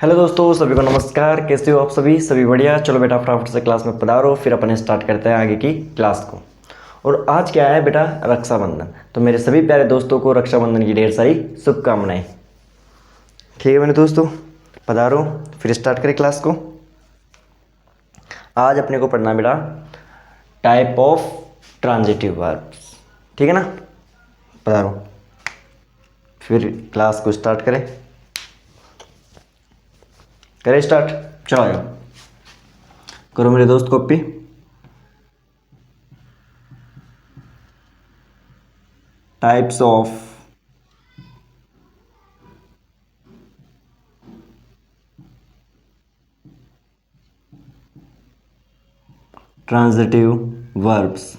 Hello दोस्तों, सभी को नमस्कार। कैसे हो आप सभी? सभी बढ़िया। चलो बेटा फटाफट से क्लास में पधारो, फिर अपन स्टार्ट करते हैं आगे की क्लास को। और आज क्या है बेटा? रक्षाबंधन। तो मेरे सभी प्यारे दोस्तों को रक्षाबंधन की ढेर सारी शुभकामनाएं। ठीक है मेरे दोस्तों, पधारो, फिर स्टार्ट करें क्लास को। आज अपने को पढ़ना बेटा टाइप ऑफ ट्रांजिटिव वर्ब्स। ठीक है ना? पधारो, फिर क्लास को स्टार्ट करें स्टार्ट। चलो आ जाओ, करो मेरे दोस्त copy. Types of transitive verbs.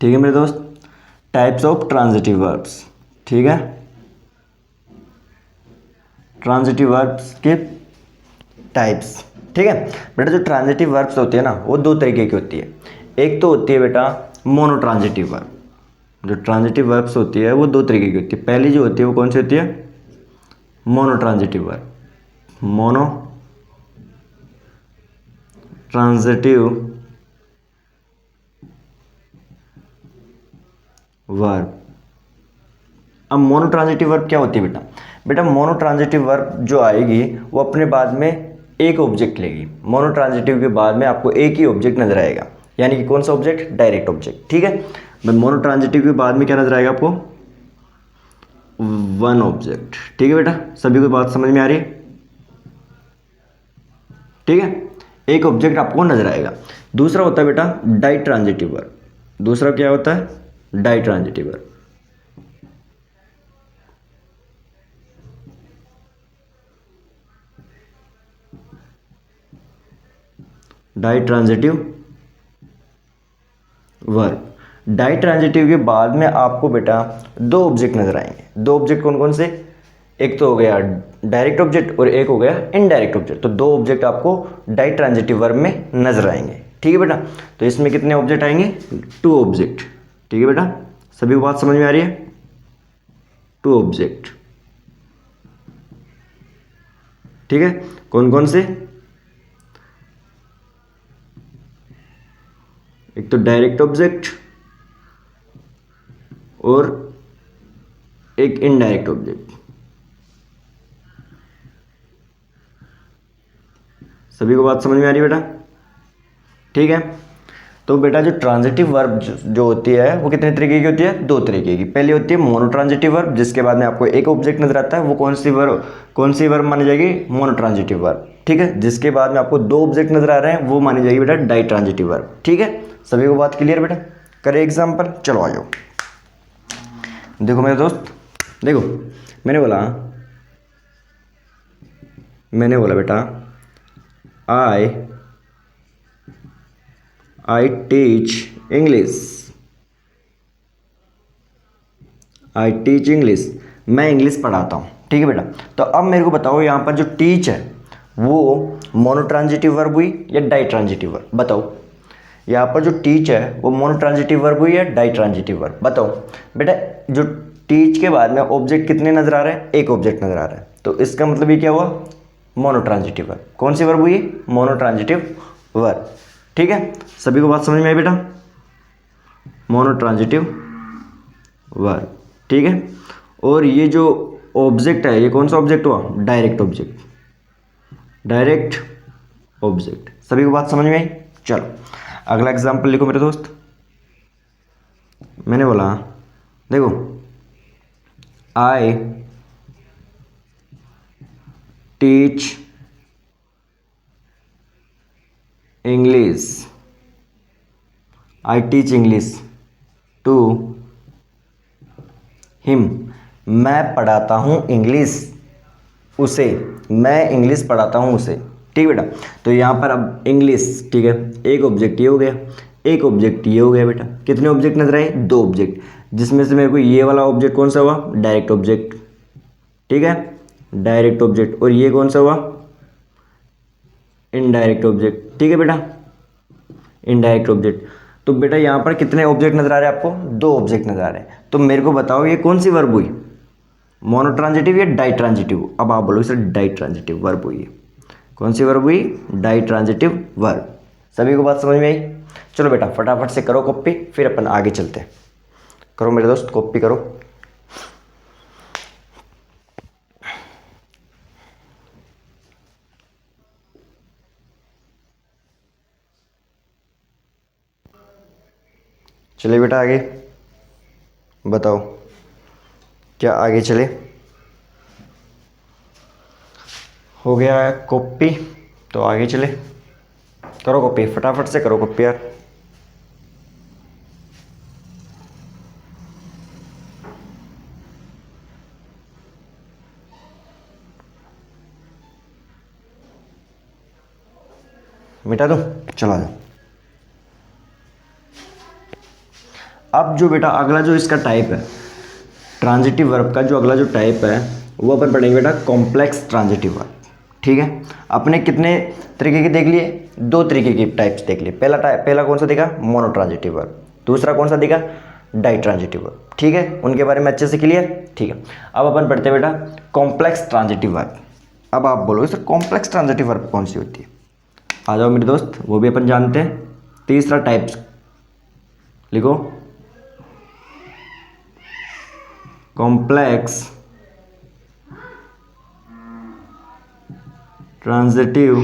ठीक है मेरे दोस्त, टाइप्स ऑफ ट्रांजिटिव वर्ब्स। ठीक है, ट्रांजिटिव वर्ब्स के टाइप्स। ठीक है बेटा, जो ट्रांजिटिव वर्ब्स होती है ना वो दो तरीके की होती है। एक तो होती है बेटा मोनो ट्रांजिटिव वर्ब। जो ट्रांजिटिव वर्ब्स होती है वो दो तरीके की होती है। पहली जो होती है वो कौन सी होती है? Mono transitive verb. Mono transitive verb. अब मोनो ट्रांजिटिव वर्ब क्या होती है बेटा? बेटा मोनो ट्रांजिटिव वर्ब जो आएगी वो अपने बाद में एक ऑब्जेक्ट लेगी। मोनो ट्रांजिटिव के बाद में आपको एक ही ऑब्जेक्ट नजर आएगा, यानी कि कौन सा ऑब्जेक्ट? Direct object. ठीक है, मोनो ट्रांजिटिव के बाद में क्या नजर आएगा आपको? One object. ठीक है बेटा, सभी को बात समझ में आ रही है? ठीक है, एक ऑब्जेक्ट आपको नजर आएगा। दूसरा होता है बेटा डाई ट्रांजिटिव वर्ब। दूसरा क्या होता है? Ditransitive verb. Ditransitive verb. Ditransitive के बाद में आपको बेटा दो ऑब्जेक्ट नजर आएंगे। दो ऑब्जेक्ट कौन कौन से? एक तो हो गया डायरेक्ट ऑब्जेक्ट और एक हो गया इनडायरेक्ट ऑब्जेक्ट। तो दो ऑब्जेक्ट आपको डाई ट्रांजिटिव वर्ब में नजर आएंगे। ठीक है बेटा, तो इसमें कितने ऑब्जेक्ट आएंगे? Two object. ठीक है बेटा, सभी को बात समझ में आ रही है? Two object. ठीक है, कौन कौन से? एक तो डायरेक्ट ऑब्जेक्ट और एक इनडायरेक्ट ऑब्जेक्ट। सभी को बात समझ में आ रही है बेटा? ठीक है, तो बेटा जो ट्रांजिटिव वर्ब जो होती है वो कितने तरीके की होती है? दो तरीके की। पहली होती है मोनो ट्रांजिटिव वर्ब, जिसके बाद में आपको एक ऑब्जेक्ट नजर आता है। वो कौन सी वर्ब मानी जाएगी? Mono transitive verb. ठीक है, जिसके बाद में आपको दो ऑब्जेक्ट नजर आ रहे हैं वो मानी जाएगी बेटा डाई ट्रांजिटिव वर्ब। ठीक है, सभी को बात क्लियर बेटा? करें एग्जाम्पल। चलो आ जाओ, देखो मेरे दोस्त, देखो मैंने बोला बेटा आई teach English. I teach English, मैं इंग्लिश पढ़ाता हूँ। ठीक है बेटा, तो अब मेरे को बताओ यहाँ पर जो टीच है वो मोनो ट्रांजिटिव वर्ब हुई या डाई ट्रांजिटिव वर्ब? बताओ, यहाँ पर जो टीच है वो मोनो ट्रांजिटिव वर्ब हुई या डाई ट्रांजिटिव वर्ब? बताओ बेटा। जो टीच के बाद में ऑब्जेक्ट कितने नजर आ रहे हैं? एक ऑब्जेक्ट नजर आ रहा है, तो इसका मतलब ये क्या हुआ? Mono transitive verb. कौन सी वर्ब हुई? Mono transitive verb. ठीक है, सभी को बात समझ में आई बेटा? Mono transitive verb. ठीक है, और ये जो ऑब्जेक्ट है ये कौन सा ऑब्जेक्ट हुआ? Direct object. Direct object. सभी को बात समझ में आई? चलो अगला एग्जांपल लिखो मेरे दोस्त। मैंने बोला देखो I teach English. I teach English to him. मैं पढ़ाता हूँ इंग्लिश उसे। मैं इंग्लिश पढ़ाता हूँ उसे। ठीक बेटा, तो यहाँ पर अब इंग्लिश, ठीक है, एक ऑब्जेक्ट ये हो गया, एक ऑब्जेक्ट ये हो गया बेटा। कितने ऑब्जेक्ट नजर आए? दो ऑब्जेक्ट, जिसमें से मेरे को ये वाला ऑब्जेक्ट कौन सा हुआ? Direct object. ठीक है, डायरेक्ट ऑब्जेक्ट। और ये कौन सा हुआ? Indirect object. ठीक है बेटा, इनडायरेक्ट ऑब्जेक्ट। तो बेटा यहाँ पर कितने ऑब्जेक्ट नजर आ रहे हैं आपको? दो ऑब्जेक्ट नजर आ रहे हैं। तो मेरे को बताओ ये कौन सी वर्ब हुई? मोनो ट्रांजिटिव या डाई ट्रांजिटिव? अब आप बोलो इसे डाई ट्रांजिटिव वर्ब हुई है। कौन सी वर्ब हुई? Ditransitive verb. सभी को बात समझ में आई? चलो बेटा फटाफट से करो कॉपी, फिर अपन आगे चलते हैं। करो मेरे दोस्त कॉपी करो। चलिए बेटा आगे बताओ, क्या आगे चले? हो गया है कॉपी, तो आगे चले। करो कॉपी, फटाफट से करो कॉपी यार। मिटा दो, चला जाओ। अब जो बेटा अगला जो इसका टाइप है ट्रांजिटिव वर्ब का, जो अगला जो टाइप है वो अपन पढ़ेंगे बेटा कॉम्प्लेक्स ट्रांजिटिव वर्ब। ठीक है, अपने कितने तरीके के देख लिए? 2 तरीके के टाइप्स देख लिए। पहला कौन सा देखा? Monotransitive verb. दूसरा कौन सा देखा? Ditransitive verb. ठीक है, उनके बारे में अच्छे से क्लियर? ठीक है, अब अपन पढ़ते हैं बेटा कॉम्प्लेक्स ट्रांजिटिव वर्ब। अब आप बोलोगे सर कॉम्प्लेक्स ट्रांजिटिव वर्ब कौन सी होती है? आ जाओ मेरे दोस्त, वो भी अपन जानते हैं। तीसरा टाइप लिखो, कॉम्प्लेक्स ट्रांजिटिव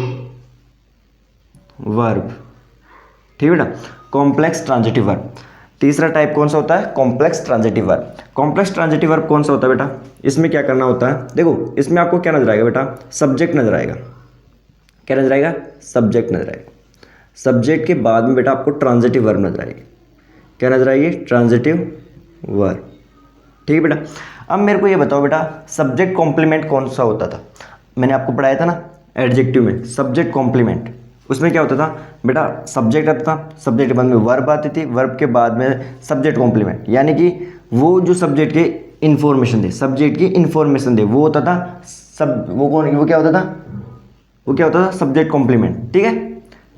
वर्ब। ठीक है बेटा, कॉम्प्लेक्स ट्रांजिटिव वर्ब। तीसरा टाइप कौन सा होता है? Complex transitive verb. Complex transitive verb कौन सा होता है बेटा? इसमें क्या करना होता है? देखो इसमें आपको क्या नजर आएगा बेटा? सब्जेक्ट नजर आएगा। क्या नजर आएगा? सब्जेक्ट नजर आएगा। सब्जेक्ट के बाद में बेटा आपको ट्रांजिटिव वर्ब नजर आएगी। क्या नजर आएगी? Transitive verb. ठीक है बेटा, अब मेरे को ये बताओ बेटा सब्जेक्ट कॉम्प्लीमेंट कौन सा होता था? मैंने आपको पढ़ाया था ना एडजेक्टिव में, सब्जेक्ट कॉम्प्लीमेंट। उसमें क्या होता था बेटा? सब्जेक्ट आता था, सब्जेक्ट के बाद में वर्ब आती थी, वर्ब के बाद में सब्जेक्ट कॉम्प्लीमेंट, यानी कि वो जो सब्जेक्ट के इंफॉर्मेशन दे, सब्जेक्ट की इंफॉर्मेशन दे, वो होता था सब। वो क्या होता था? वो क्या होता था? Subject complement. ठीक है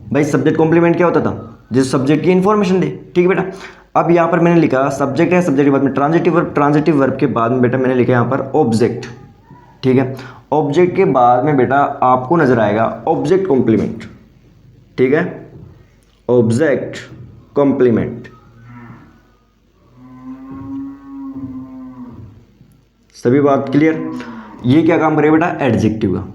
भाई, सब्जेक्ट कॉम्प्लीमेंट क्या होता था? जिस सब्जेक्ट की इंफॉर्मेशन दे। ठीक है बेटा, अब यहाँ पर मैंने लिखा सब्जेक्ट है, सब्जेक्ट के बाद में ट्रांजिटिव वर्ब, ट्रांजिटिव वर्ब के बाद में बेटा मैंने लिखा यहाँ पर ऑब्जेक्ट। ठीक है, ऑब्जेक्ट के बाद में बेटा आपको नजर आएगा ऑब्जेक्ट कॉम्प्लीमेंट। ठीक है, ऑब्जेक्ट कॉम्प्लीमेंट। सभी बात क्लियर? ये क्या काम करेगा बेटा? एडजेक्टिव का।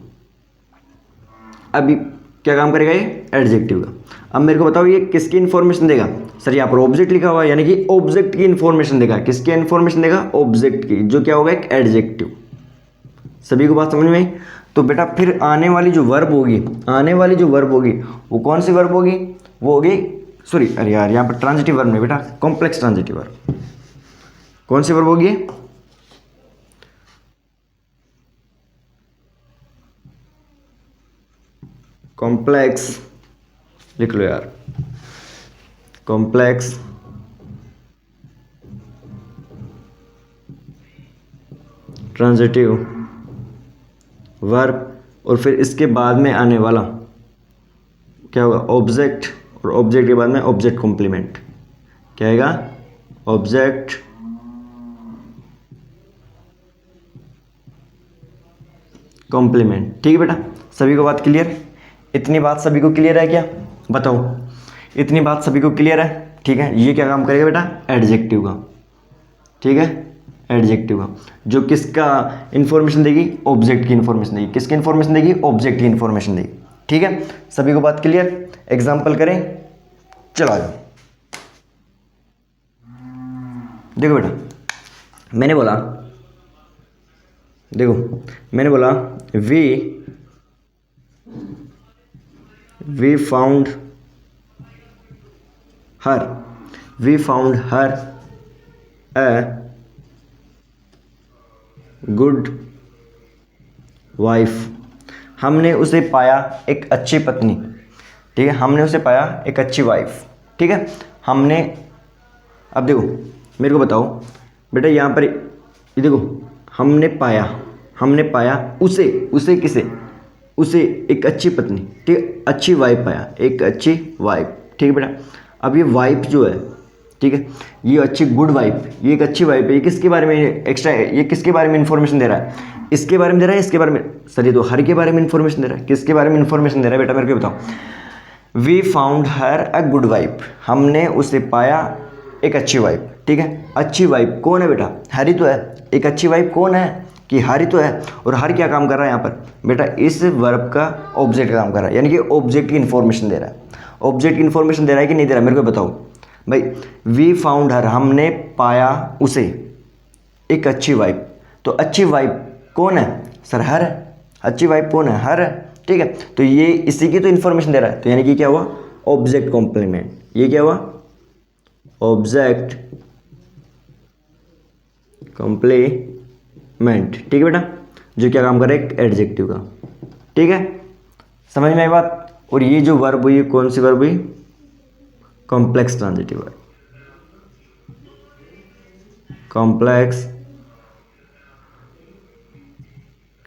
अभी क्या काम करेगा ये? एडजेक्टिव का। अब मेरे को बताओ ये किसकी इंफॉर्मेशन देगा? सर यहाँ पर ऑब्जेक्ट लिखा हुआ है, यानी कि ऑब्जेक्ट की इंफॉर्मेशन देगा। किसकी इंफॉर्मेशन देगा? ऑब्जेक्ट की, जो क्या होगा? एक एडजेक्टिव। सभी को बात समझ में आई? तो बेटा फिर आने वाली जो वर्ब होगी, आने वाली जो वर्ब होगी वो कौन सी वर्ब होगी? वो होगी, सॉरी अरे यार यहाँ पर ट्रांजिटिव वर्ब नहीं बेटा, कॉम्प्लेक्स ट्रांजिटिव वर्ब। कौन सी वर्ब होगी? कॉम्प्लेक्स, लिख लो यार, कॉम्प्लेक्स ट्रांजिटिव वर्ब। और फिर इसके बाद में आने वाला क्या होगा? ऑब्जेक्ट, और ऑब्जेक्ट के बाद में ऑब्जेक्ट कॉम्प्लीमेंट। क्या आएगा? Object complement. ठीक है बेटा, सभी को बात क्लियर? इतनी बात सभी को क्लियर है क्या? बताओ, इतनी बात सभी को क्लियर है? ठीक है, ये क्या काम करेगा बेटा? एडजेक्टिव का। ठीक है, एडजेक्टिव का, जो किसका इंफॉर्मेशन देगी? ऑब्जेक्ट की इंफॉर्मेशन देगी। किसकी इंफॉर्मेशन देगी? ऑब्जेक्ट की इंफॉर्मेशन देगी। ठीक है, सभी को बात क्लियर? एग्जाम्पल करें, चला जाओ। देखो बेटा, मैंने बोला, देखो मैंने बोला we found her a good wife. हमने उसे पाया एक अच्छी पत्नी। ठीक है, हमने उसे पाया एक अच्छी वाइफ। ठीक है, हमने, अब देखो मेरे को बताओ बेटा यहाँ पर ये देखो, हमने पाया उसे किसे? उसे एक अच्छी पत्नी। ठीक है, अच्छी वाइफ पाया, एक अच्छी वाइफ। ठीक है बेटा, अब ये वाइफ जो है, ठीक है। ये अच्छी गुड वाइब, ये एक अच्छी वाइब है। ये किसके बारे में एक्स्ट्रा, ये किसके बारे में इन्फॉर्मेशन दे रहा है? इसके बारे में दे रहा है, इसके बारे में, सर ये तो हर के बारे में इन्फॉर्मेशन दे रहा है। किसके बारे में इन्फॉर्मेशन दे रहा है बेटा मेरे को बताओ। We found her a good wife, हमने उसे पाया एक अच्छी वाइब। ठीक है, अच्छी वाइब कौन है बेटा? हरी तो है। एक अच्छी वाइब कौन है? कि हरी तो है। और हर क्या काम कर रहा है यहाँ पर बेटा? इस वर्ब का ऑब्जेक्ट काम कर रहा है, यानी कि ऑब्जेक्ट की इन्फॉर्मेशन दे रहा है। ऑब्जेक्ट की इन्फॉर्मेशन दे रहा है कि नहीं दे रहा है मेरे को बताओ भाई। वी फाउंड हर, हमने पाया उसे एक अच्छी वाइब। तो अच्छी वाइब कौन है सर? हर है। अच्छी वाइब कौन है? हर है। ठीक है, तो ये इसी की तो इन्फॉर्मेशन दे रहा है। तो यानी कि क्या हुआ? Object complement. ये क्या हुआ? Object complement. ठीक है बेटा, जो क्या काम कर रहा है? एक एडजेक्टिव का। ठीक है, समझ में आई बात? और ये जो वर्ब हुई, कौन सी वर्ब हुई? Complex transitive verb. Complex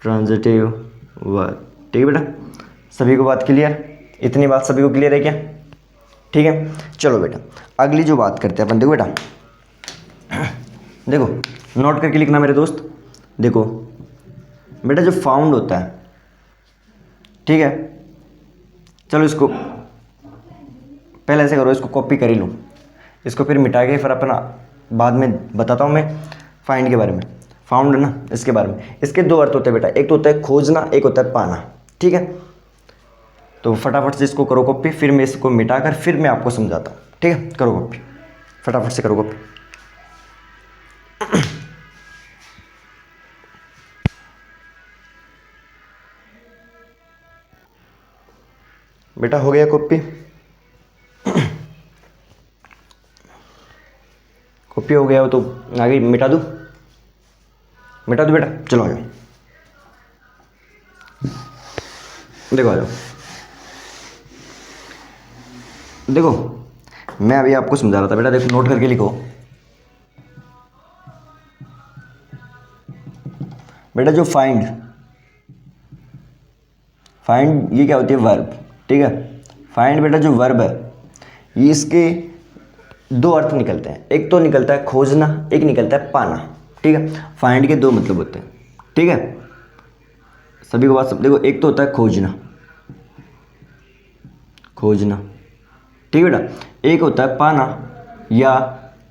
transitive verb. ठीक है बेटा, सभी को बात क्लियर? इतनी बात सभी को क्लियर है क्या? ठीक है, चलो बेटा अगली जो बात करते हैं अपन। देखो बेटा, देखो नोट करके लिखना मेरे दोस्त। देखो बेटा, जो फाउंड होता है, ठीक है, चलो इसको पहले ऐसे करो, इसको कॉपी कर ही लो, इसको फिर मिटा के फिर अपना बाद में बताता हूँ मैं फाइंड के बारे में। फाउंड है ना, इसके बारे में। इसके दो अर्थ होते हैं बेटा, एक तो होता है खोजना, एक होता है पाना। ठीक है, तो फटाफट से इसको करो कॉपी, फिर मैं इसको मिटा कर फिर मैं आपको समझाता हूँ। ठीक है, करो कॉपी, फटाफट से करो कॉपी। बेटा हो गया कॉपी? कॉपी हो गया हो तो आगे मिटा दूँ? मिटा दो बेटा, चलो आ जाओ। देखो आ जाओ, देखो मैं अभी आपको समझा रहा था बेटा। देखो नोट करके लिखो बेटा। जो फाइंड, फाइंड ये क्या होती है? वर्ब। ठीक है, फाइंड बेटा जो वर्ब है, ये इसके दो अर्थ निकलते हैं। एक तो निकलता है खोजना, एक निकलता है पाना। ठीक है, फाइंड के दो मतलब होते हैं। ठीक है, सभी को बात सब। देखो एक तो होता है खोजना, खोजना। ठीक है बेटा, एक होता है पाना या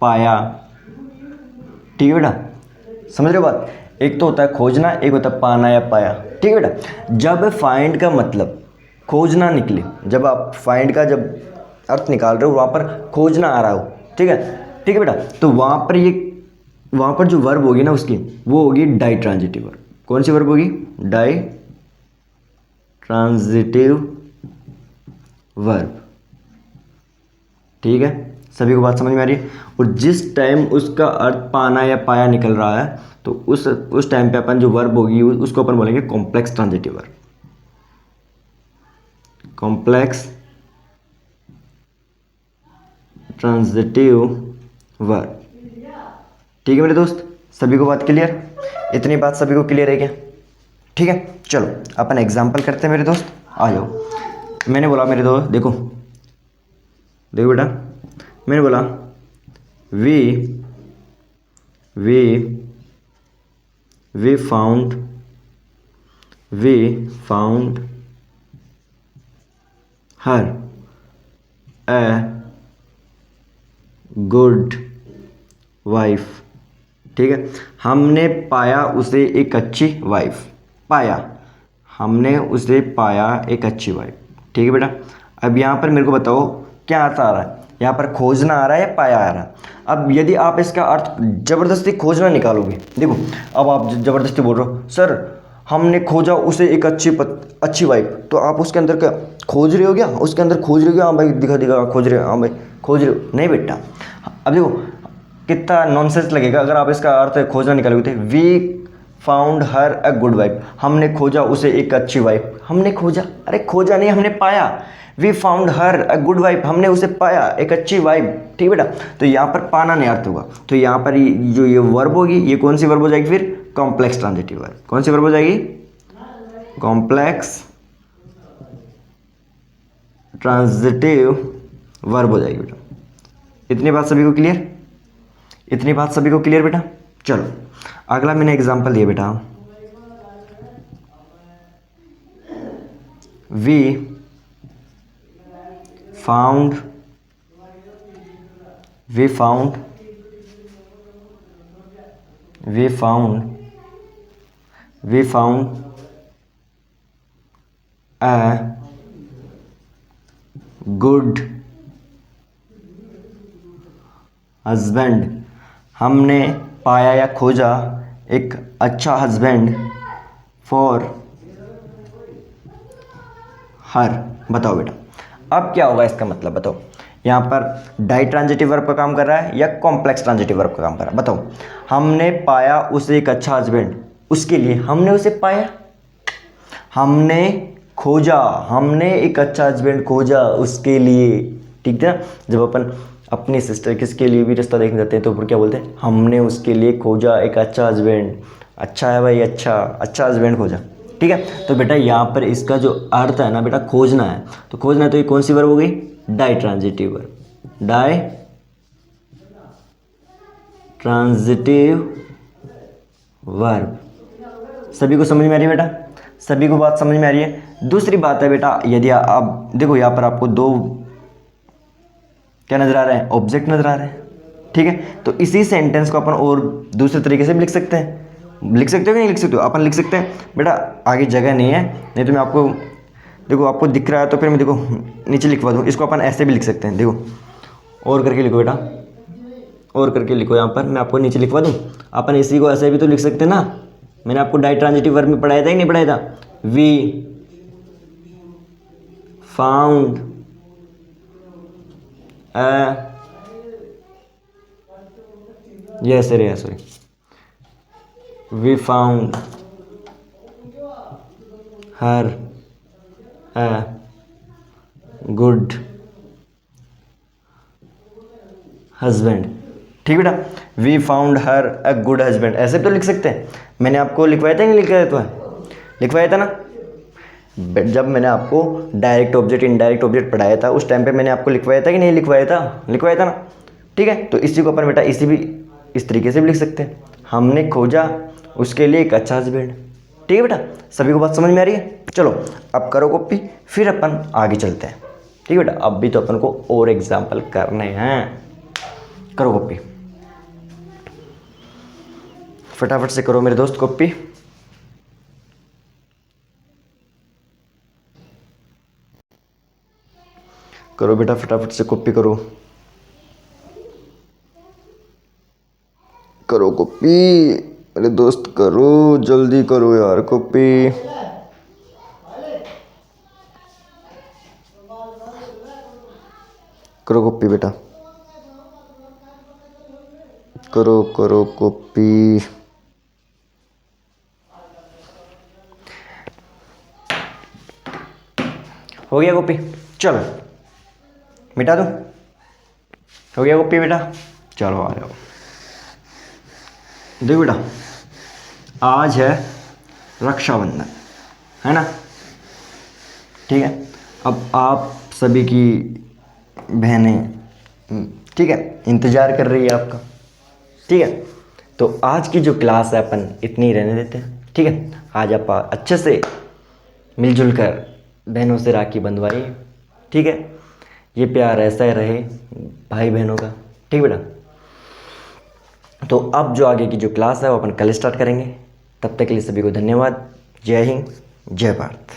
पाया। ठीक है बेटा, समझ रहे हो बात? एक तो होता है खोजना, एक होता है पाना या पाया। ठीक है बेटा, जब फाइंड का मतलब खोजना निकले, जब आप फाइंड का जब अर्थ निकाल रहे हो वहाँ पर खोजना आ रहा हो, ठीक है, ठीक है बेटा, तो वहाँ पर ये, वहाँ पर जो वर्ब होगी ना उसकी, वो होगी डाई ट्रांजिटिव वर्ब। कौन सी वर्ब होगी? Ditransitive verb. ठीक है, सभी को बात समझ में आ रही है? और जिस टाइम उसका अर्थ पाना या पाया निकल रहा है, तो उस टाइम पे अपन जो वर्ब होगी उसको अपन बोलेंगे complex transitive verb. Complex transitive verb. ठीक है मेरे दोस्त, सभी को बात क्लियर? इतनी बात सभी को क्लियर है क्या? ठीक है, चलो अपन एग्जाम्पल करते हैं मेरे दोस्त। आ जाओ। मैंने बोला मेरे दोस्त, देखो देखो बेटा, मैंने बोला we found her a good wife. ठीक है, हमने पाया उसे एक अच्छी वाइफ। पाया, हमने उसे पाया एक अच्छी वाइफ। ठीक है बेटा, अब यहाँ पर मेरे को बताओ क्या अर्थ आ रहा है? यहाँ पर खोजना आ रहा है या पाया आ रहा है? अब यदि आप इसका अर्थ ज़बरदस्ती खोजना निकालोगे, देखो अब आप ज़बरदस्ती बोल रहे हो सर हमने खोजा उसे एक अच्छी वाइफ, तो आप उसके अंदर क्या खोज रहे हो? क्या उसके अंदर खोज रहे हो? हाँ भाई दिखा दिखा खोज रहे हो, हाँ भाई खोज रहे हो? नहीं बेटा, अब देखो कितना नॉनसेंस लगेगा अगर आप इसका अर्थ खोजना निकालोगे। थे we found her a good wife, हमने खोजा उसे एक अच्छी वाइफ। हमने खोजा, अरे खोजा नहीं, हमने पाया। We found her a good wife, हमने उसे पाया एक अच्छी वाइफ। ठीक बेटा, तो यहाँ पर पाना नहीं अर्थ होगा, तो यहाँ पर जो ये वर्ब होगी ये कौन सी वर्ब हो जाएगी? फिर कॉम्प्लेक्स ट्रांजिटिव वर्ब। कौन सी वर्ब हो जाएगी? कॉम्प्लेक्स ट्रांजिटिव वर्ब हो जाएगी बेटा। इतनी बात सभी को क्लियर? इतनी बात सभी को क्लियर बेटा? चलो अगला मैंने एग्जांपल दिया बेटा, we found a good husband, हमने पाया या खोजा एक अच्छा हस्बैंड फॉर हर। बताओ बेटा अब क्या होगा इसका मतलब, बताओ यहाँ पर डाई ट्रांजिटिव वर्ब का काम कर रहा है या कॉम्प्लेक्स ट्रांजिटिव वर्ब का काम कर रहा है? बताओ। हमने पाया उसे एक अच्छा हस्बैंड, उसके लिए हमने उसे पाया, हमने खोजा, हमने एक अच्छा हस्बैंड खोजा उसके लिए, ठीक है ना। जब अपन अपनी सिस्टर किसके लिए भी रिश्ता देखने जाते हैं तो फिर क्या बोलते हैं, हमने उसके लिए खोजा एक अच्छा हस्बैंड। अच्छा है भाई, अच्छा हस्बैंड खोजा, ठीक है। तो बेटा यहाँ पर इसका जो अर्थ है ना बेटा, खोजना है, तो खोजना है तो ये कौन सी वर्ब हो गई? Ditransitive verb. Ditransitive verb. सभी को समझ में आ रही है बेटा? सभी को बात समझ में आ रही है? दूसरी बात है बेटा, यदि आप देखो यहाँ पर आपको दो क्या नजर आ रहे हैं? ऑब्जेक्ट नजर आ रहे हैं, ठीक है। तो इसी सेंटेंस को अपन और दूसरे तरीके से भी लिख सकते हैं। लिख सकते हो कि नहीं लिख सकते हो? अपन लिख सकते हैं बेटा, आगे जगह नहीं है, नहीं तो मैं आपको देखो आपको दिख रहा है तो फिर मैं देखो नीचे लिखवा दूँ। इसको अपन ऐसे भी लिख सकते हैं, देखो और करके लिखो बेटा, और करके लिखो। यहाँ पर मैं आपको नीचे लिखवा दूँ, अपन इसी को ऐसे भी तो लिख सकते हैं ना। मैंने आपको डाई ट्रांजिटिव वर्ब में पढ़ाया था कि नहीं पढ़ाया था? We found sorry we found her a good husband, ठीक बेटा। We found her a good husband, ऐसे भी तो लिख सकते हैं। मैंने आपको लिखवाया था नहीं लिखवाया था? लिखवाया था ना। जब मैंने आपको डायरेक्ट ऑब्जेक्ट इनडायरेक्ट ऑब्जेक्ट पढ़ाया था उस टाइम पे मैंने आपको लिखवाया था कि नहीं लिखवाया था? लिखवाया था ना, ठीक है। तो इसी को अपन बेटा इस तरीके से भी लिख सकते हैं, हमने खोजा उसके लिए एक अच्छा हस्बैंड, ठीक है बेटा। सभी को बात समझ में आ रही है? चलो अब करो कॉपी, फिर अपन आगे चलते हैं, ठीक है बेटा। अब भी तो अपन को और एग्जाम्पल करने हैं। करो कॉपी, फटाफट से करो मेरे दोस्त कॉपी। करो बेटा फटाफट से कॉपी करो, करो कॉपी मेरे दोस्त, करो जल्दी करो यार कॉपी। करो कॉपी बेटा, करो करो कॉपी। हो गया कॉपी? चलो मिटा दूं? हो गया कॉपी बेटा? चलो आ जाओ। देखो बेटा आज है रक्षाबंधन, है ना, ठीक है। अब आप सभी की बहनें, ठीक है, इंतज़ार कर रही है आपका, ठीक है। तो आज की जो क्लास है अपन इतनी ही रहने देते हैं, ठीक है। आज आप अच्छे से मिलजुल कर बहनों से राखी बंधवाइए, ठीक है। ये प्यार ऐसा ही रहे भाई बहनों का, ठीक बेटा। तो अब जो आगे की जो क्लास है वो अपन कल स्टार्ट करेंगे। तब तक के लिए सभी को धन्यवाद। जय हिंद, जय भारत।